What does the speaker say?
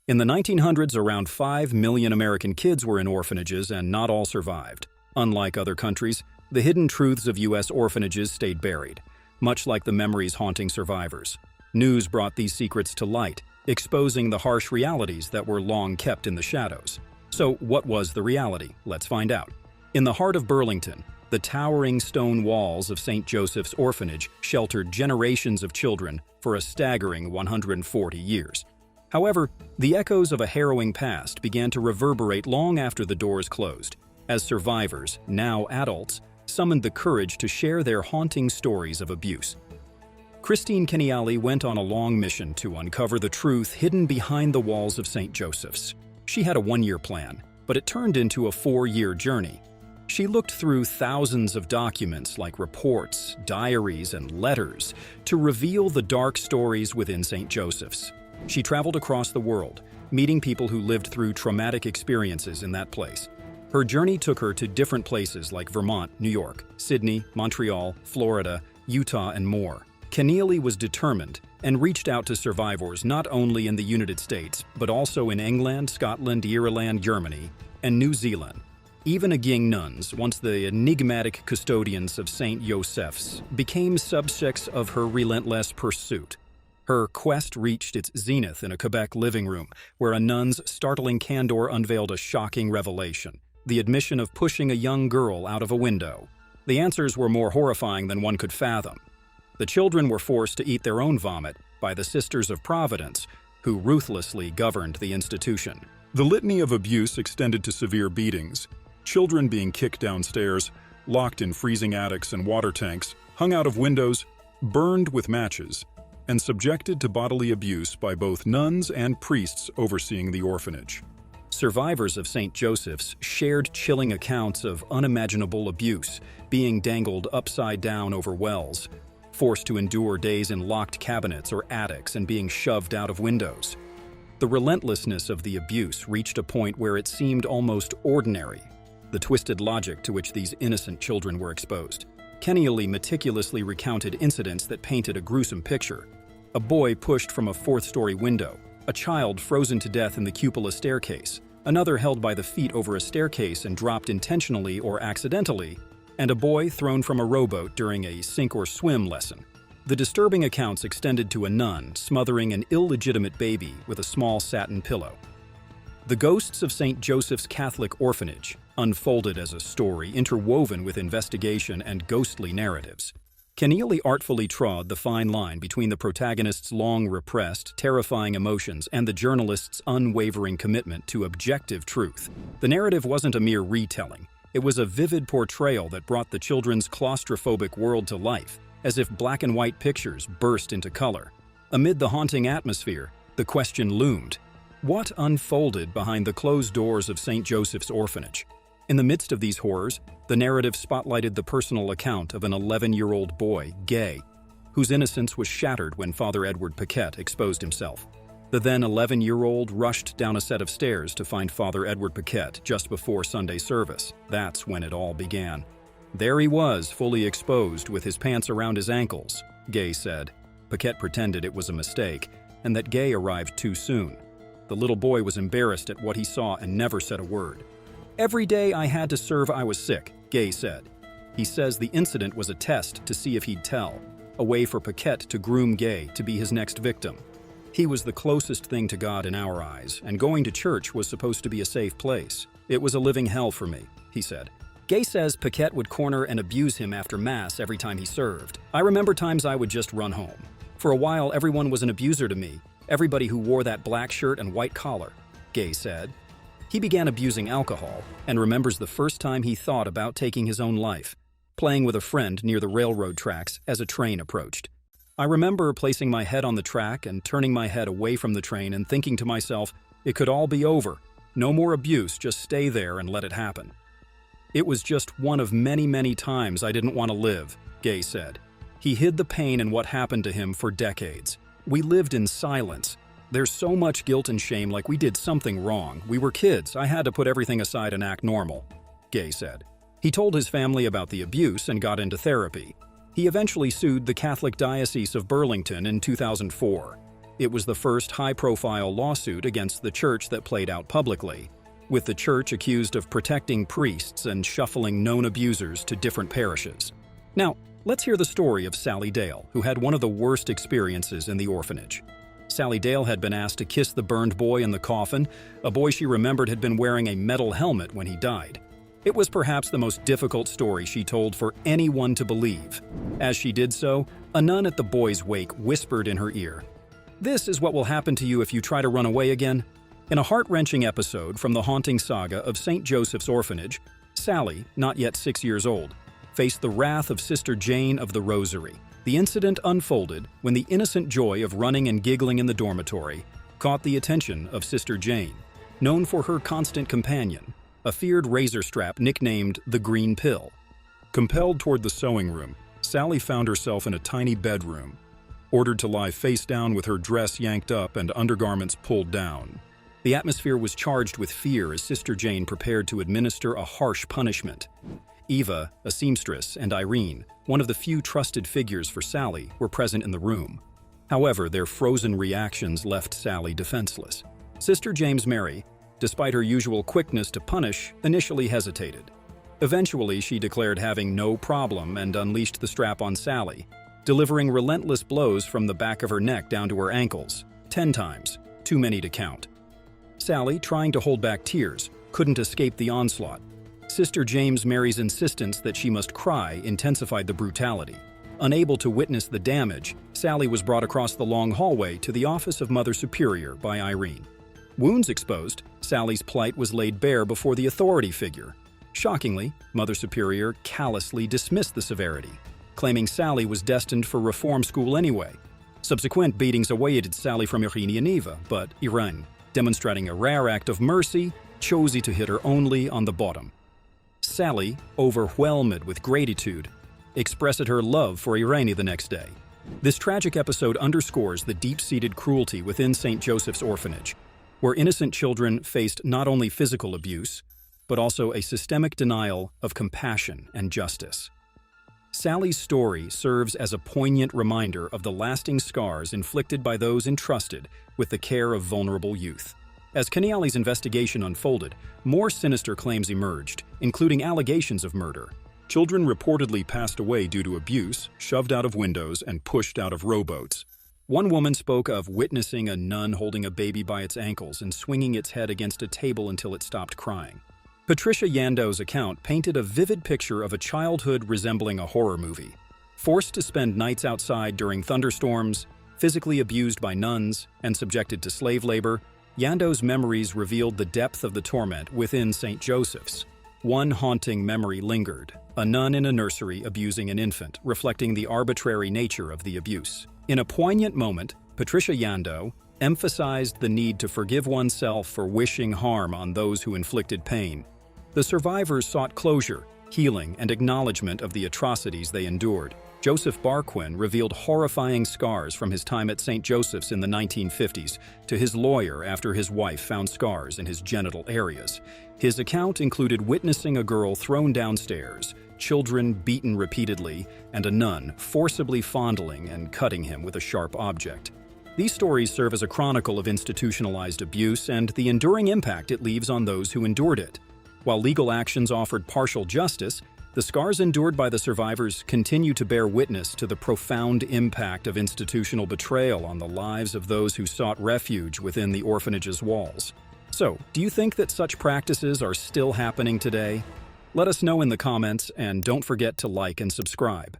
In the 1900s, around 5 million American kids were in orphanages and not all survived. Unlike other countries, the hidden truths of U.S. orphanages stayed buried, much like the memories haunting survivors. News brought these secrets to light, exposing the harsh realities that were long kept in the shadows. So, what was the reality? Let's find out. In the heart of Burlington, the towering stone walls of St. Joseph's Orphanage sheltered generations of children for a staggering 140 years. However, the echoes of a harrowing past began to reverberate long after the doors closed, as survivors, now adults, summoned the courage to share their haunting stories of abuse. Christine Kenali went on a long mission to uncover the truth hidden behind the walls of St. Joseph's. She had a one-year plan, but it turned into a 4-year journey. She looked through thousands of documents like reports, diaries, and letters to reveal the dark stories within St. Joseph's. She traveled across the world, meeting people who lived through traumatic experiences in that place. Her journey took her to different places like Vermont, New York, Sydney, Montreal, Florida, Utah, and more. Kenali was determined and reached out to survivors not only in the United States, but also in England, Scotland, Ireland, Germany, and New Zealand. Even Aging nuns, once the enigmatic custodians of St. Joseph's, became subjects of her relentless pursuit. Her quest reached its zenith in a Quebec living room, where a nun's startling candor unveiled a shocking revelation: the admission of pushing a young girl out of a window. The answers were more horrifying than one could fathom. The children were forced to eat their own vomit by the Sisters of Providence, who ruthlessly governed the institution. The litany of abuse extended to severe beatings, children being kicked downstairs, locked in freezing attics and water tanks, hung out of windows, burned with matches, and subjected to bodily abuse by both nuns and priests overseeing the orphanage. Survivors of St. Joseph's shared chilling accounts of unimaginable abuse, being dangled upside down over wells, forced to endure days in locked cabinets or attics, and being shoved out of windows. The relentlessness of the abuse reached a point where it seemed almost ordinary, the twisted logic to which these innocent children were exposed. Kenali meticulously recounted incidents that painted a gruesome picture: a boy pushed from a 4th-story window, a child frozen to death in the cupola staircase, another held by the feet over a staircase and dropped intentionally or accidentally, and a boy thrown from a rowboat during a sink or swim lesson. The disturbing accounts extended to a nun smothering an illegitimate baby with a small satin pillow. The Ghosts of St. Joseph's Catholic Orphanage unfolded as a story interwoven with investigation and ghostly narratives. Kenali artfully trod the fine line between the protagonist's long-repressed, terrifying emotions and the journalist's unwavering commitment to objective truth. The narrative wasn't a mere retelling. It was a vivid portrayal that brought the children's claustrophobic world to life, as if black and white pictures burst into color. Amid the haunting atmosphere, the question loomed: what unfolded behind the closed doors of St. Joseph's Orphanage? In the midst of these horrors, the narrative spotlighted the personal account of an 11-year-old boy, Gay, whose innocence was shattered when Father Edward Paquette exposed himself. The then 11-year-old rushed down a set of stairs to find Father Edward Paquette just before Sunday service. That's when it all began. There he was, fully exposed, with his pants around his ankles, Gay said. Paquette pretended it was a mistake, and that Gay arrived too soon. The little boy was embarrassed at what he saw and never said a word. "Every day I had to serve I was sick," Gay said. He says the incident was a test to see if he'd tell, a way for Paquette to groom Gay to be his next victim. He was the closest thing to God in our eyes, and going to church was supposed to be a safe place. "It was a living hell for me," he said. Gay says Paquette would corner and abuse him after Mass every time he served. "I remember times I would just run home. For a while, everyone was an abuser to me, everybody who wore that black shirt and white collar," Gay said. He began abusing alcohol and remembers the first time he thought about taking his own life, playing with a friend near the railroad tracks as a train approached. "I remember placing my head on the track and turning my head away from the train and thinking to myself, it could all be over. No more abuse, just stay there and let it happen. It was just one of many, many times I didn't want to live," Gay said. He hid the pain and what happened to him for decades. "We lived in silence. There's so much guilt and shame, like we did something wrong. We were kids. I had to put everything aside and act normal," Gay said. He told his family about the abuse and got into therapy. He eventually sued the Catholic Diocese of Burlington in 2004. It was the first high-profile lawsuit against the church that played out publicly, with the church accused of protecting priests and shuffling known abusers to different parishes. Now, let's hear the story of Sally Dale, who had one of the worst experiences in the orphanage. Sally Dale had been asked to kiss the burned boy in the coffin, a boy she remembered had been wearing a metal helmet when he died. It was perhaps the most difficult story she told for anyone to believe. As she did so, a nun at the boy's wake whispered in her ear, "This is what will happen to you if you try to run away again." In a heart-wrenching episode from the haunting saga of St. Joseph's Orphanage, Sally, not yet 6 years old, faced the wrath of Sister Jane of the Rosary. The incident unfolded when the innocent joy of running and giggling in the dormitory caught the attention of Sister Jane, known for her constant companion, a feared razor strap nicknamed the Green Pill. Compelled toward the sewing room, Sally found herself in a tiny bedroom, ordered to lie face down with her dress yanked up and undergarments pulled down. The atmosphere was charged with fear as Sister Jane prepared to administer a harsh punishment. Eva, a seamstress, and Irene, one of the few trusted figures for Sally, were present in the room. However, their frozen reactions left Sally defenseless. Sister James Mary, despite her usual quickness to punish, initially hesitated. Eventually, she declared having no problem and unleashed the strap on Sally, delivering relentless blows from the back of her neck down to her ankles, 10 times, too many to count. Sally, trying to hold back tears, couldn't escape the onslaught. Sister James Mary's insistence that she must cry intensified the brutality. Unable to witness the damage, Sally was brought across the long hallway to the office of Mother Superior by Irene. Wounds exposed, Sally's plight was laid bare before the authority figure. Shockingly, Mother Superior callously dismissed the severity, claiming Sally was destined for reform school anyway. Subsequent beatings awaited Sally from Irene and Eva, but Irene, demonstrating a rare act of mercy, chose to hit her only on the bottom. Sally, overwhelmed with gratitude, expressed her love for Irene the next day. This tragic episode underscores the deep-seated cruelty within St. Joseph's Orphanage, where innocent children faced not only physical abuse, but also a systemic denial of compassion and justice. Sally's story serves as a poignant reminder of the lasting scars inflicted by those entrusted with the care of vulnerable youth. As Kenali's investigation unfolded, more sinister claims emerged, including allegations of murder. Children reportedly passed away due to abuse, shoved out of windows, and pushed out of rowboats. One woman spoke of witnessing a nun holding a baby by its ankles and swinging its head against a table until it stopped crying. Patricia Yando's account painted a vivid picture of a childhood resembling a horror movie. Forced to spend nights outside during thunderstorms, physically abused by nuns, and subjected to slave labor, Yando's memories revealed the depth of the torment within St. Joseph's. One haunting memory lingered, a nun in a nursery abusing an infant, reflecting the arbitrary nature of the abuse. In a poignant moment, Patricia Yando emphasized the need to forgive oneself for wishing harm on those who inflicted pain. The survivors sought closure, healing, and acknowledgement of the atrocities they endured. Joseph Barquin revealed horrifying scars from his time at St. Joseph's in the 1950s to his lawyer after his wife found scars in his genital areas. His account included witnessing a girl thrown downstairs, children beaten repeatedly, and a nun forcibly fondling and cutting him with a sharp object. These stories serve as a chronicle of institutionalized abuse and the enduring impact it leaves on those who endured it. While legal actions offered partial justice, the scars endured by the survivors continue to bear witness to the profound impact of institutional betrayal on the lives of those who sought refuge within the orphanage's walls. So, do you think that such practices are still happening today? Let us know in the comments, and don't forget to like and subscribe.